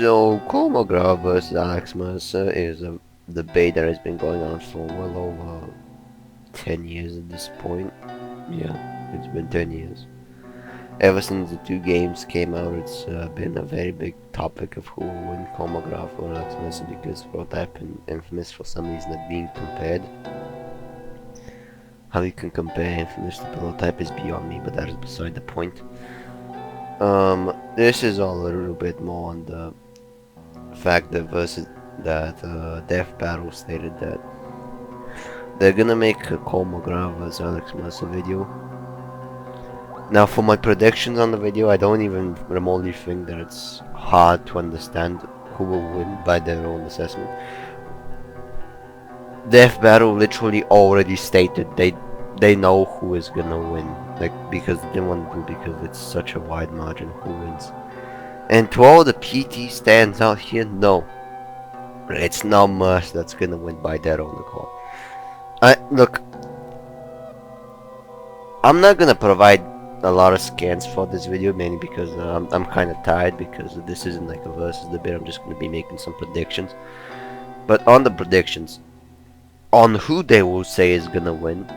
So, Cole McGrath versus Alex Mercer is a debate that has been going on for well over 10 years at this point. Yeah, it's been 10 years. Ever since the two games came out, it's been a very big topic of who will win, Cole McGrath or Alex Mercer, because Prototype and Infamous for some reason are being compared. How you can compare Infamous to Prototype is beyond me, but that is beside the point. This is all a little bit more on the fact that Death Battle stated that they're gonna make a Cole McGrath vs Alex Mercer video. Now, for my predictions on the video, I don't even remotely think that it's hard to understand who will win by their own assessment. Death Battle literally already stated they know who is gonna win, like, because they didn't want to do, because it's such a wide margin who wins. And to all the PT stands out here, no, it's not Mercer that's gonna win by their own accord. Look, I'm not gonna provide a lot of scans for this video, mainly because I'm kind of tired, because this isn't like a versus debate. I'm just gonna be making some predictions. But on the predictions, on who they will say is gonna win,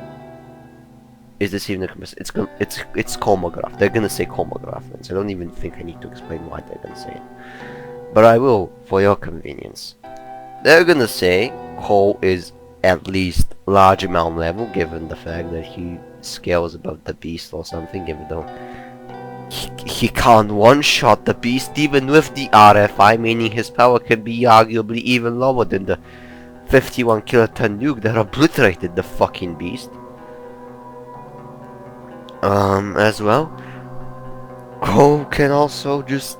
is this even a comparison? It's Cole McGrath. They're gonna say Cole McGrath wins. I don't even think I need to explain why they're gonna say it, but I will for your convenience. They're gonna say Cole is at least large amount level, given the fact that he scales above the beast or something, even though he can't one-shot the beast even with the RFI, meaning his power can be arguably even lower than the 51 kiloton nuke that obliterated the fucking beast. As well, Cole can also just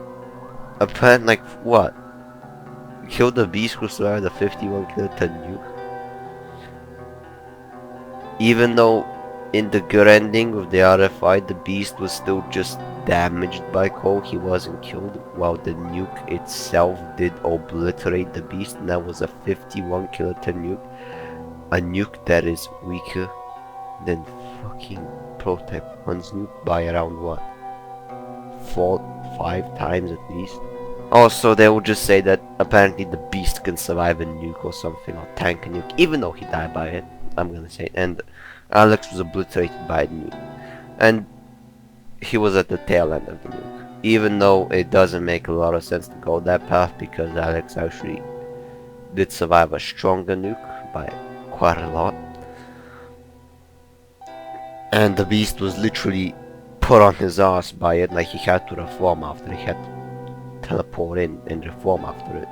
apparently, like, what? Kill the beast who survived the 51 kiloton nuke? Even though in the good ending with the RFI, the beast was still just damaged by Cole, he wasn't killed, while the nuke itself did obliterate the beast, and that was a 51 kiloton nuke. A nuke that is weaker than fucking Prototype 1's nuke by around what? 4-5 times at least. Also, they will just say that apparently the beast can survive a nuke or something, or tank a nuke, even though he died by it, I'm gonna say. And Alex was obliterated by a nuke, and he was at the tail end of the nuke, even though it doesn't make a lot of sense to go that path, because Alex actually did survive a stronger nuke by quite a lot, and the beast was literally put on his ass by it. Like, he had to reform after it, he had to teleport in and reform after it.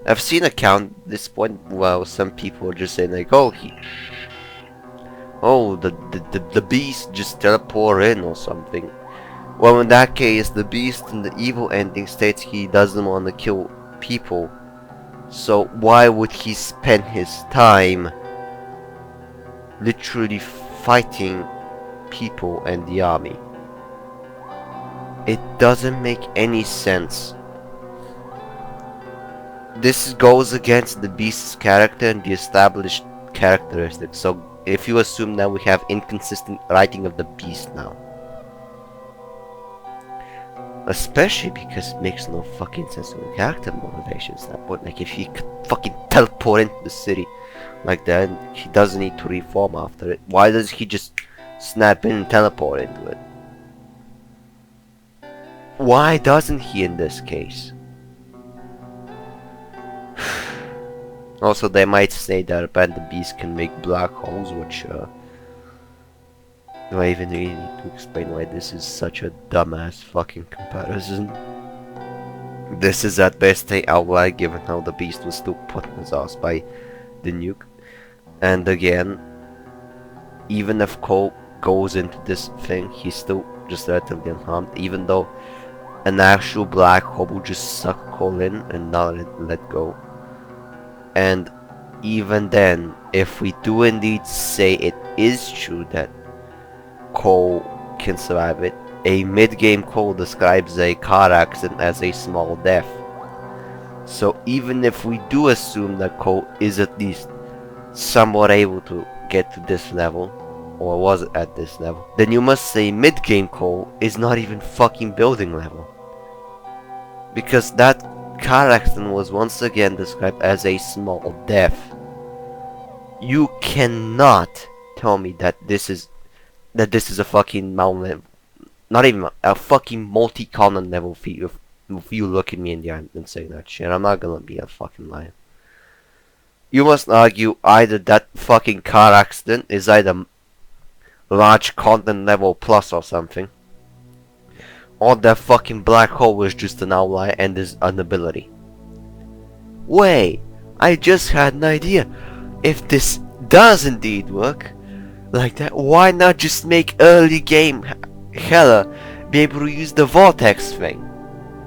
I've seen a count at this point while some people are just saying, like, oh, the beast just teleport in or something. Well, in that case, the beast in the evil ending states he doesn't want to kill people, so why would he spend his time literally fighting people and the army? It doesn't make any sense. This goes against the beast's character and the established characteristics, so if you assume that we have inconsistent writing of the beast now, especially because it makes no fucking sense of the character motivation standpoint. Like, if he could fucking teleport into the city like that, he doesn't need to reform after it. Why does he just snap in and teleport into it? Why doesn't he in this case? Also, they might say that apparently the beast can make black holes, which do I even really need to explain why this is such a dumbass fucking comparison? This is at best a outlier, given how the beast was still put on his ass by the nuke. And again, even if Cole goes into this thing, he's still just relatively unharmed, even though an actual black hole will just suck Cole in and not let go. And even then, if we do indeed say it is true that Cole can survive it, a mid-game Cole describes a car accident as a small death. So even if we do assume that Cole is at least somewhat able to get to this level, or was at this level, then you must say mid-game Cole is not even fucking building level. Because that car accident was once again described as a small death. You cannot tell me that this is a fucking mountain, not even a fucking multi-continent level feat if you look at me in the eye and say that shit. I'm not gonna be a fucking liar. You must argue either that fucking car accident is either large continent level plus or something, or that fucking black hole was just an outlier and is an ability. Wait, I just had an idea. If this does indeed work like that, why not just make early game Hella be able to use the vortex thing?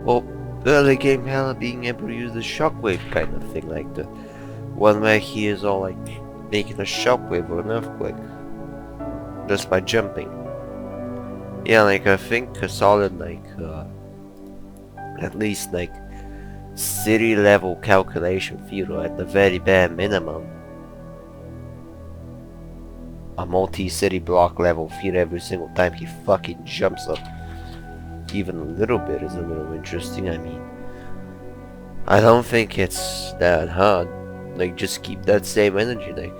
Or early game Hella being able to use the shockwave kind of thing, like the one where he is all like making a shockwave or an earthquake just by jumping. Yeah, like I think a solid like at least like city level calculation field, or at the very bare minimum a multi-city block level feat every single time he fucking jumps up even a little bit is a little interesting. I mean, I don't think it's that hard. Like, just keep that same energy. Like,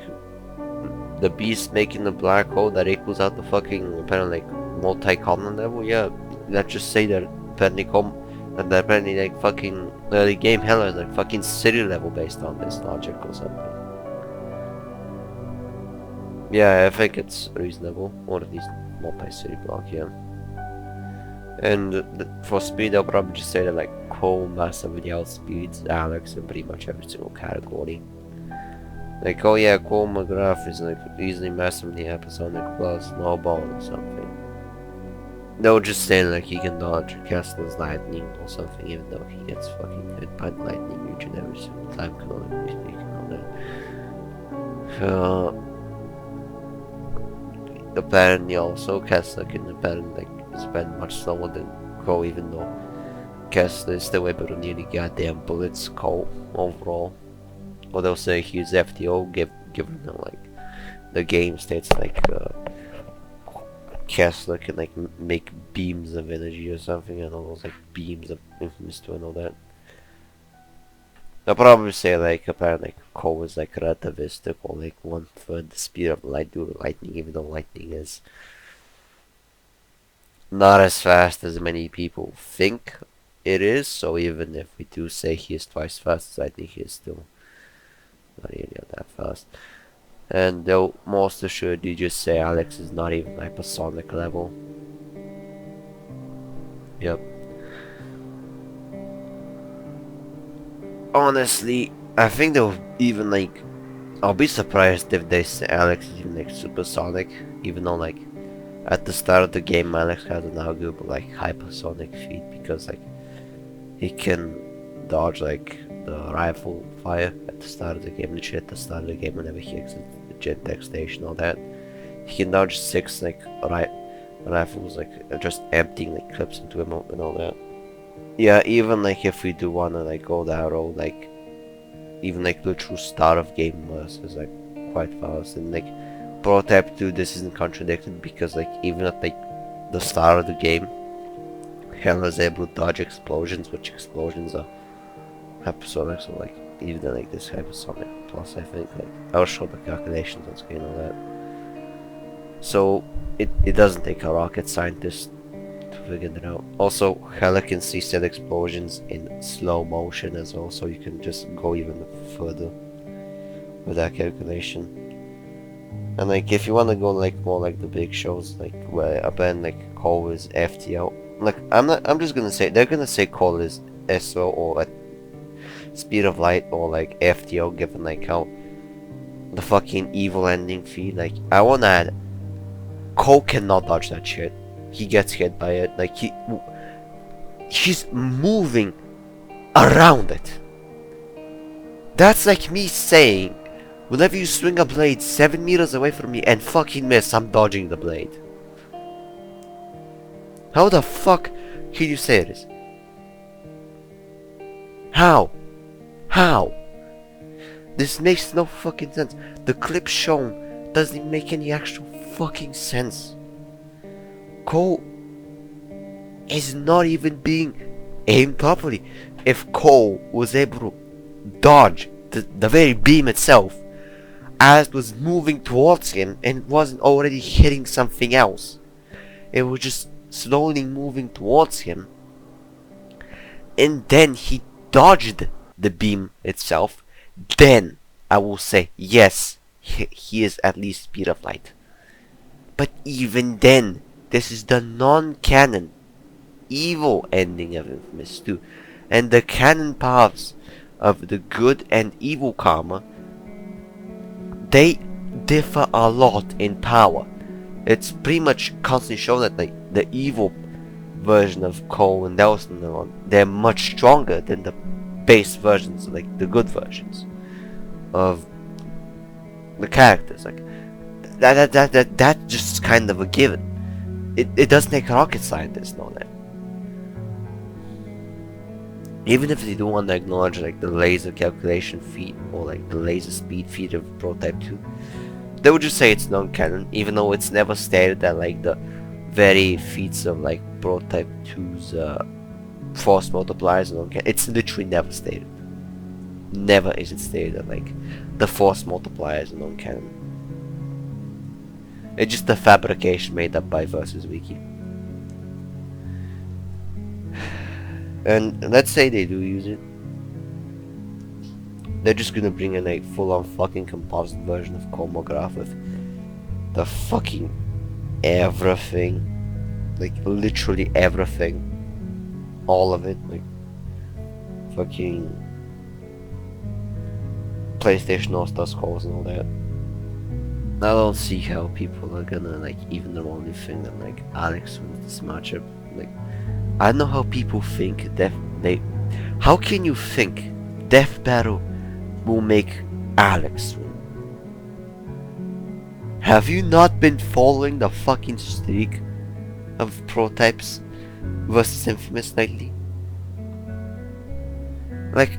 the beast making the black hole that equals out the fucking apparently like multi-continent level. Yeah, let's just say that apparently like fucking early game Hella is like fucking city level based on this logic or something. Yeah, I think it's reasonable. Or at least multi-city block, yeah. And for speed, I'll probably just say that like Cole massively outspeeds Alex in pretty much every single category. Like, oh yeah, Cole MacGrath is like easily massively episodic plus snowball or something. They'll just say like he can dodge Kessler's lightning or something, even though he gets fucking hit by the lightning region every single time, canonically speaking on that. Apparently also Kessler can apparently like spend much slower than Cole, even though Kessler is still able to nearly goddamn bullets Cole overall. Or they'll say he's FTO given them like the game states like Kessler can like make beams of energy or something, and all those like beams of infamous and all that. They'll probably say like apparently like, Cole is like relativistic, or like 1/3 the speed of light due to lightning, even though lightning is not as fast as many people think it is. So even if we do say he is twice fast as lightning, he is still not really that fast. And they'll most assuredly just say Alex is not even hypersonic level. Yep. Honestly, I think they'll even like, I'll be surprised if they say Alex is even like supersonic, even though like at the start of the game Alex has an arguable like hypersonic feat, because like he can dodge like the rifle fire at the start of the game, literally at the start of the game whenever he exits the Gentech station, all that. He can dodge 6 like rifles, like just emptying like clips into him and all that. Yeah, even like if we do wanna like go that road, like even like the true start of game Mercer is like quite fast, and like Prototype 2 this isn't contradicted, because like even at like the start of the game Hell is able to dodge explosions, which explosions are hypersonic, so like even like this hypersonic plus, I think like I'll show the calculations on screen and all that. So it doesn't take a rocket scientist to figure that out. Also, Hella can see said explosions in slow motion as well, so you can just go even further with that calculation. And like if you want to go like more like the big shows, like where a band like Cole is FTO, like I'm just gonna say they're gonna say Cole is SO or at speed of light or like FTO, given like how the fucking evil ending feed. Like I wanna add, Cole cannot dodge that shit. He gets hit by it. Like he's moving around it. That's like me saying, whenever you swing a blade 7 meters away from me and fucking miss, I'm dodging the blade. How the fuck can you say this? How? How? This makes no fucking sense. The clip shown doesn't make any actual fucking sense. Cole is not even being aim properly. If Cole was able to dodge the very beam itself as it was moving towards him and wasn't already hitting something else, it was just slowly moving towards him, and then he dodged the beam itself, then I will say yes, he is at least speed of light. But even then, this is the non-canon evil ending of Infamous 2, and the canon paths of the good and evil karma, they differ a lot in power. It's pretty much constantly shown that like the evil version of Cole and Nelson, they're much stronger than the base versions, like the good versions of the characters. Like that's just kind of a given. It doesn't take a rocket scientist know that. Even if they don't want to acknowledge like the laser calculation feat or like the laser speed feat of Prototype 2, they would just say it's non-canon, even though it's never stated that like the very feats of like Prototype 2's force multipliers are non-canon. It's literally never stated. Never is it stated that like the force multipliers are non-canon. It's just a fabrication made up by Versus Wiki. And let's say they do use it, they're just gonna bring in a full-on fucking composite version of MacGrath with the fucking everything, like literally everything, all of it, like fucking PlayStation All-Star scores and all that. I don't see how people are gonna like even remotely think that like Alex wins this matchup. Like, I don't know how people think how can you think Death Battle will make Alex win? Have you not been following the fucking streak of Prototypes versus Infamous lately? Like,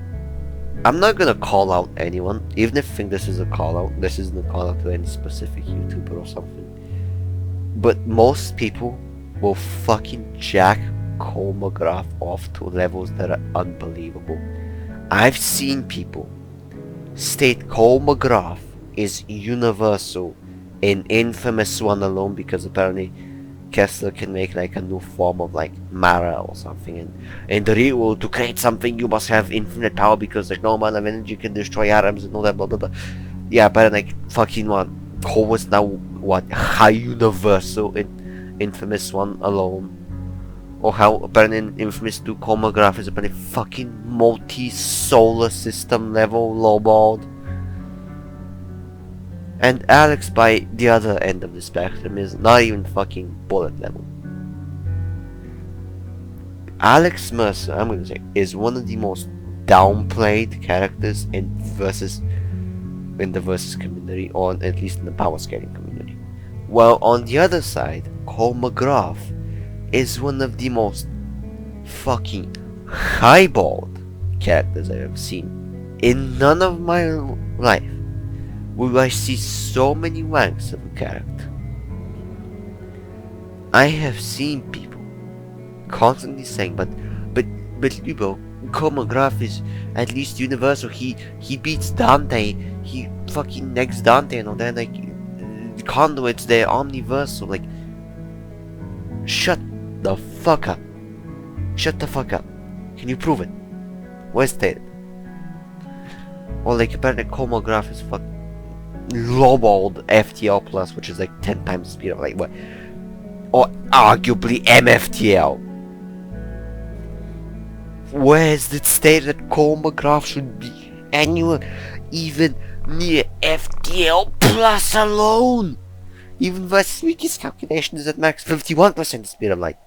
I'm not gonna call out anyone, even if I think this is a call out. This isn't a call out to any specific YouTuber or something. But most people will fucking jack Cole MacGrath off to levels that are unbelievable. I've seen people state Cole MacGrath is universal in Infamous 1 alone because apparently Kessler can make like a new form of like Mara or something, and in the real world to create something you must have infinite power because like no amount of energy can destroy atoms and all that blah blah blah. Yeah, but like fucking what, Cole was now what, high universal in Infamous 1 alone. Or how apparently in Infamous 2 Cole MacGrath is apparently fucking multi-solar system level lowballed. And Alex by the other end of the spectrum is not even fucking bullet level. Alex Mercer, I'm gonna say, is one of the most downplayed characters in the Versus community, or at least in the power scaling community. While on the other side, Cole MacGrath is one of the most fucking highballed characters I've ever seen. In none of my life will I see so many ranks of a character. I have seen people constantly saying, but Lubo, Cole MacGrath is at least universal. He beats Dante. He fucking next Dante and all that. Like, conduits, they're omniversal. Like, shut the fuck up. Shut the fuck up. Can you prove it? Where's stated? Or like apparently Cole MacGrath is fucking lowballed FTL plus, which is like 10 times the speed of like what? Or arguably MFTL. Where is it stated that Cole MacGrath should be anywhere even near FTL plus alone? Even Versus Wiki's calculation is at max 51% speed of light.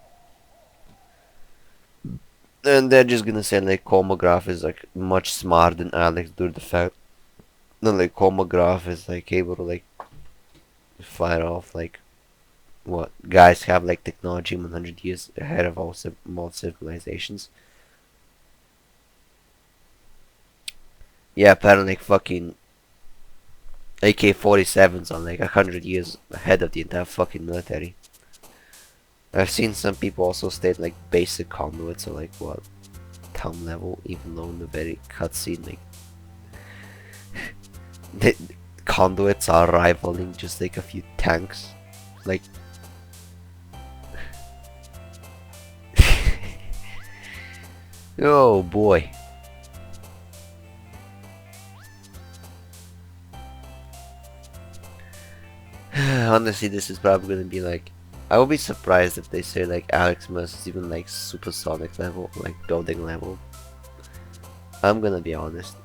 And they're just gonna say like Cole MacGrath is like much smarter than Alex due to the fact that like Cole MacGrath is like able to like fire off like what guys have like technology 100 years ahead of all most civilizations. Yeah, apparently like fucking AK-47s are like 100 years ahead of the entire fucking military. I've seen some people also state like basic conduits are like what, town level, even though in the very cutscene, like, the conduits are rivaling just like a few tanks. Like, oh boy. Honestly, this is probably gonna be like, I would be surprised if they say like Alex Mercer is even like supersonic level, like building level. I'm gonna be honest.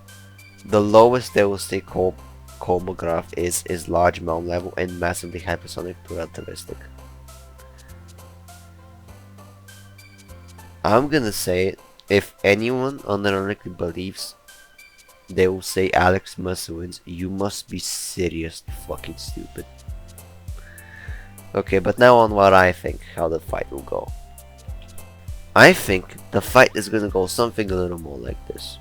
The lowest they will say MacGrath is large mound level and massively hypersonic to relativistic. I'm gonna say it. If anyone unironically believes they will say Alex Mercer wins, you must be seriously fucking stupid. Okay, but now on what I think how the fight will go. I think the fight is gonna go something a little more like this.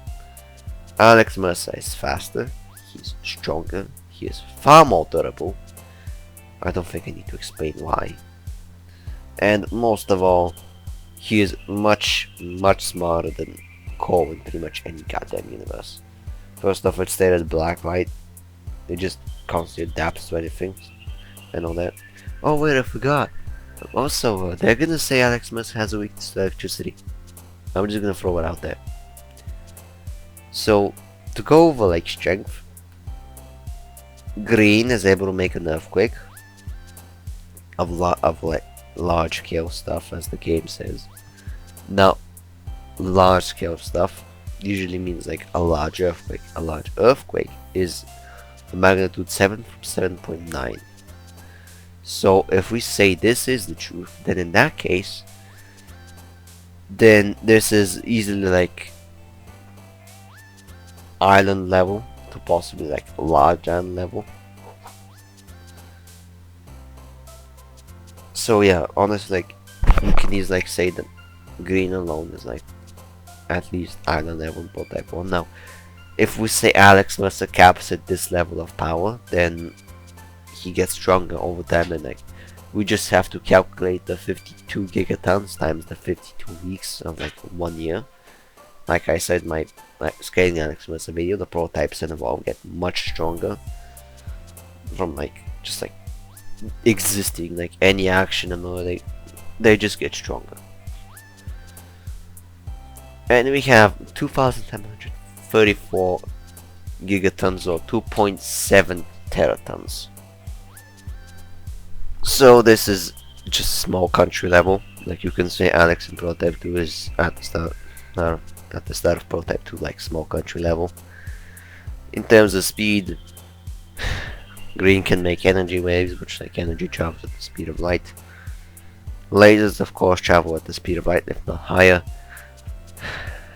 Alex Mercer is faster, he's stronger, he is far more durable. I don't think I need to explain why. And most of all, he is much smarter than Cole in pretty much any goddamn universe. First off, it's stated black light. It just constantly adapts to anything and all that. Oh wait, I forgot. Also, they're gonna say Alex Mercer has a weakness to electricity. I'm just gonna throw it out there. So, to go over like strength, Green is able to make an earthquake of like large scale stuff, as the game says. Now, large scale stuff usually means like a large earthquake. A large earthquake is a magnitude 7 from 7.9. So if we say this is the truth, then in that case, then this is easily like island level to possibly like large island level. So yeah, honestly, like you can easily like say that Green alone is like at least island level and type 1. Now, if we say Alex Mercer caps at this level of power, then he gets stronger over time, and like we just have to calculate the 52 gigatons times the 52 weeks of like 1 year. Like I said, my scaling Alex Mercer video, the prototypes in evolve get much stronger from like just like existing, like any action and all, they just get stronger. And we have 2,734 gigatons or 2.7 teratons. So this is just small country level. Like you can say Alex in Prototype 2 is at the start of Prototype 2 like small country level. In terms of speed, Green can make energy waves, which like energy travels at the speed of light. Lasers of course travel at the speed of light, if not higher.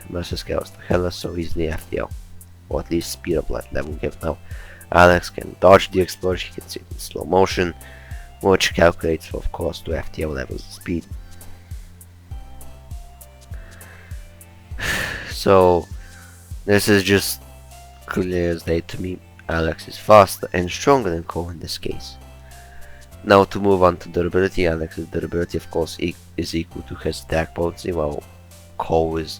Mercer scales to hella so easily FTL, or at least speed of light level give. Now Alex can dodge the explosion, he can see it in slow motion, which calculates of course to FTL levels of speed. So this is just clear as day to me. Alex is faster and stronger than Cole in this case. Now to move on to durability, Alex's durability of course is equal to his attack potency, while Cole is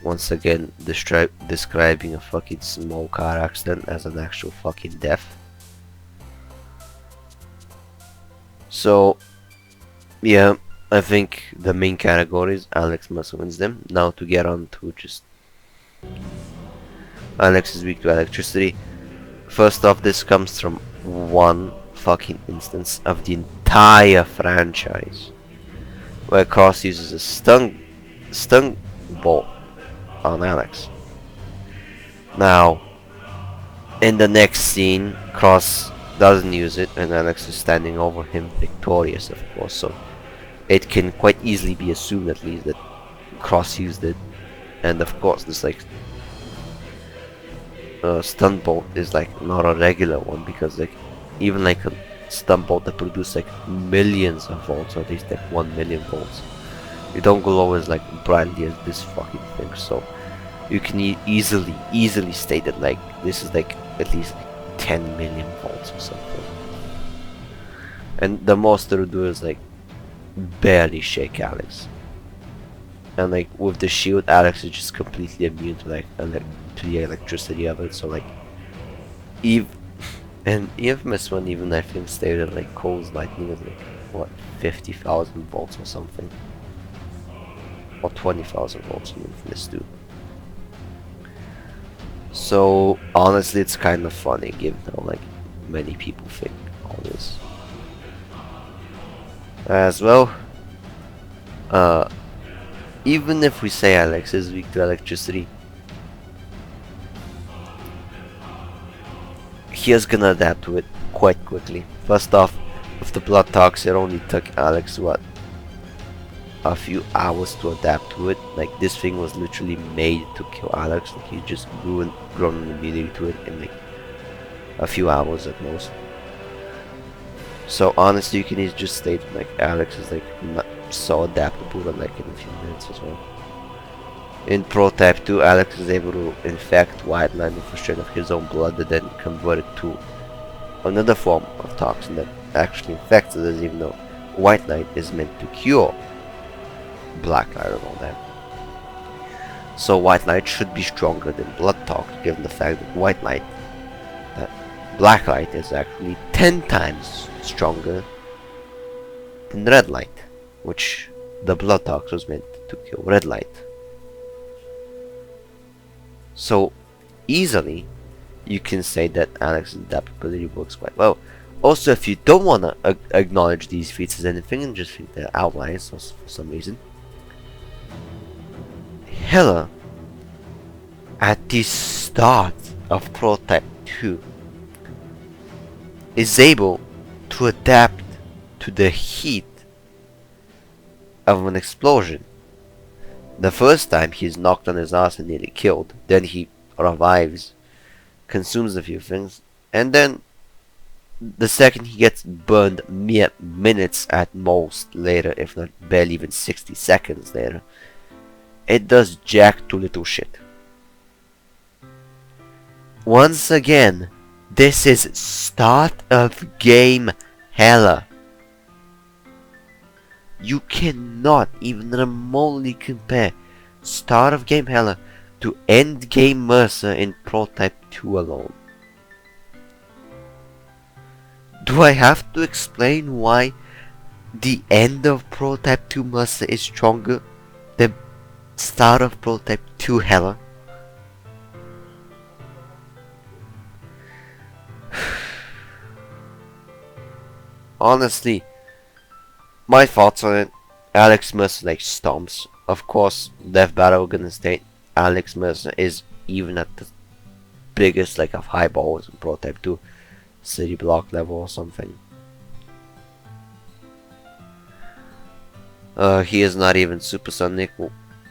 once again describing a fucking small car accident as an actual fucking death. So yeah, I think the main categories Alex Mercer wins them. Now to get on to just Alex is weak to electricity. First off, this comes from one fucking instance of the entire franchise where Cross uses a stun bolt on Alex. Now, in the next scene, Cross doesn't use it and Alex is standing over him victorious, of course, so it can quite easily be assumed at least that Cross used it. And of course this like stun bolt is like not a regular one, because like even like a stun bolt that produces like millions of volts, or at least like 1 million volts, you don't glow as like brightly as this fucking thing. So you can easily state that like this is like at least like 10 million volts or something, and the most it'll do is like barely shake Alex. and like with the shield, Alex is just completely immune to like to the electricity of it. So like Eve and Infamous one even I think stated like Cole's lightning is like what 50,000 volts or something, or 20,000 volts in Infamous too. So honestly, it's kind of funny given how like many people think all this. As well, even if we say Alex is weak to electricity, he is gonna adapt to it quite quickly. First off, with the blood tox, it only took Alex what, a few hours to adapt to it. Like this thing was literally made to kill Alex. Like he just grown immediately to it in like a few hours at most. So honestly, you can just state like Alex is like not so adaptable and like in a few minutes as well. In Pro Type 2, Alex is able to infect White Knight with a strain of his own blood and then convert it to another form of toxin that actually infects others, even though White Knight is meant to cure Black Knight and all that. So White Knight should be stronger than Blood Tox, given the fact that Black Light is actually 10 times stronger than Red Light, which the Blood Tox was meant to kill Red Light. So easily you can say that Alex's adaptability works quite well. Also, if you don't want to acknowledge these feats as anything and just think they're outliers for some reason, Hela at the start of Prototype 2 is able to adapt to the heat of an explosion. The first time he's knocked on his ass and nearly killed, then he revives, consumes a few things, and then the second he gets burned mere minutes at most later, if not barely even 60 seconds later, it does jack to little shit. Once again, this is start of game Hela. You cannot even remotely compare start of game Hela to end game Mercer in Prototype 2 alone. Do I have to explain why the end of Prototype 2 Mercer is stronger than start of Prototype 2 Hela? Honestly, my thoughts on it, Alex Mercer like stomps. Of course, Death Battle we're gonna state Alex Mercer is even at the biggest like of high balls in Prototype 2 city block level or something. He is not even supersonic,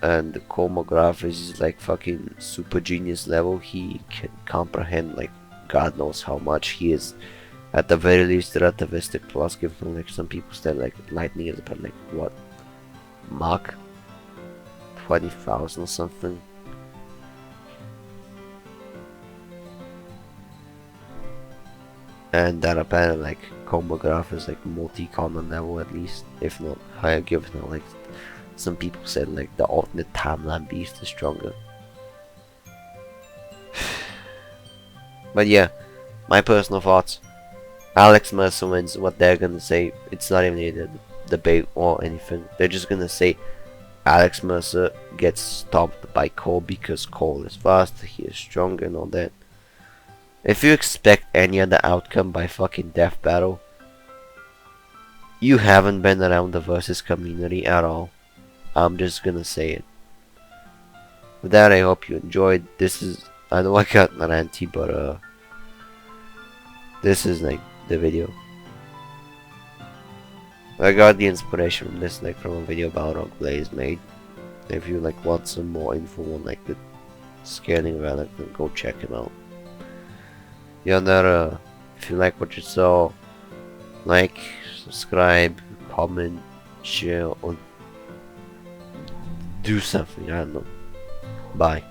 and the MacGrath is like fucking super genius level. He can comprehend like God knows how much. He is at the very least relativistic plus, given like some people say like lightning is about like what, Mach 20,000 or something. And that apparently like MacGrath is like multi-common level at least, if not higher, given like some people said like the alternate timeline beast is stronger. But yeah, my personal thoughts. Alex Mercer wins. What they're gonna say, it's not even a debate or anything. They're just gonna say Alex Mercer gets stopped by Cole because Cole is faster, he is stronger and all that. If you expect any other outcome by fucking Death Battle, you haven't been around the versus community at all. I'm just gonna say it. With that, I hope you enjoyed. This is, I know I got ranty, but this is like the video. I got the inspiration from this like from a video Balrog Blaze made. If you like want some more info on like the scanning of Alex, then go check him out. Beyond that, if you like what you saw, like, subscribe, comment, share, or do something, I don't know. Bye.